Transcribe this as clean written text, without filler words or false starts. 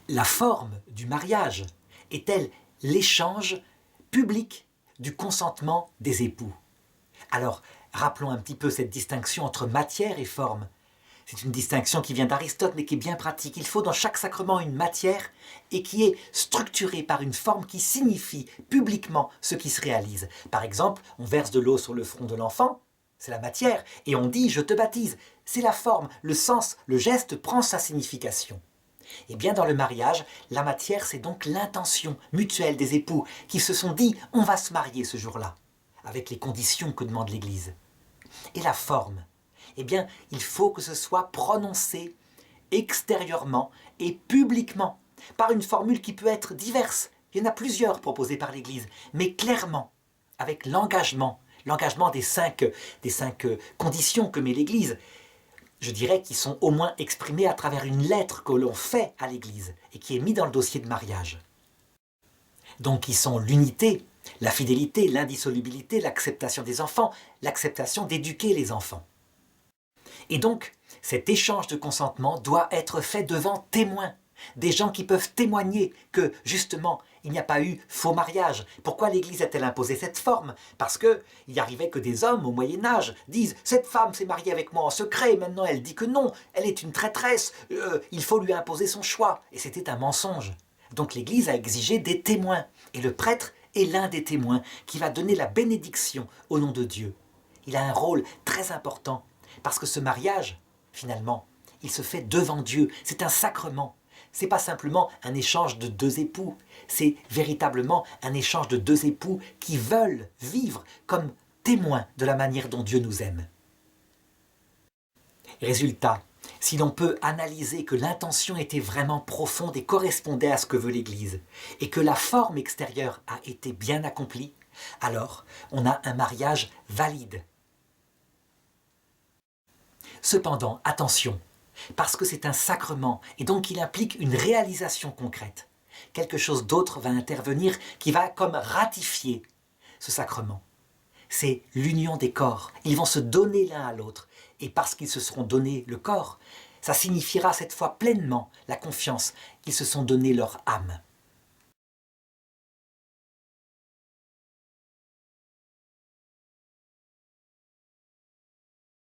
La forme du mariage est-elle l'échange public du consentement des époux? Alors, rappelons un petit peu cette distinction entre matière et forme. C'est une distinction qui vient d'Aristote, mais qui est bien pratique. Il faut dans chaque sacrement une matière et qui est structurée par une forme qui signifie publiquement ce qui se réalise. Par exemple, on verse de l'eau sur le front de l'enfant, c'est la matière, et on dit « je te baptise ». C'est la forme, le sens, le geste prend sa signification. Et bien dans le mariage, la matière c'est donc l'intention mutuelle des époux qui se sont dit « on va se marier ce jour-là », avec les conditions que demande l'Église. Et la forme, eh bien, il faut que ce soit prononcé extérieurement et publiquement, par une formule qui peut être diverse. Il y en a plusieurs proposées par l'Église, mais clairement, avec l'engagement des cinq conditions que met l'Église, je dirais qu'ils sont au moins exprimés à travers une lettre que l'on fait à l'Église et qui est mise dans le dossier de mariage. Donc ils sont l'unité, la fidélité, l'indissolubilité, l'acceptation des enfants, l'acceptation d'éduquer les enfants. Et donc, cet échange de consentement doit être fait devant témoins, des gens qui peuvent témoigner que, justement, il n'y a pas eu faux mariage. Pourquoi l'Église a-t-elle imposé cette forme? Parce qu'il arrivait que des hommes, au Moyen-Âge, disent « Cette femme s'est mariée avec moi en secret, et maintenant elle dit que non, elle est une traîtresse, il faut lui imposer son choix. » Et c'était un mensonge. Donc l'Église a exigé des témoins, et le prêtre est l'un des témoins qui va donner la bénédiction au nom de Dieu. Il a un rôle très important, parce que ce mariage, finalement, il se fait devant Dieu, c'est un sacrement. Ce n'est pas simplement un échange de deux époux, c'est véritablement un échange de deux époux qui veulent vivre comme témoins de la manière dont Dieu nous aime. Résultat, si l'on peut analyser que l'intention était vraiment profonde et correspondait à ce que veut l'Église, et que la forme extérieure a été bien accomplie, alors on a un mariage valide. Cependant, attention, parce que c'est un sacrement et donc il implique une réalisation concrète. Quelque chose d'autre va intervenir qui va comme ratifier ce sacrement. C'est l'union des corps. Ils vont se donner l'un à l'autre et parce qu'ils se seront donné le corps, ça signifiera cette fois pleinement la confiance qu'ils se sont donné leur âme.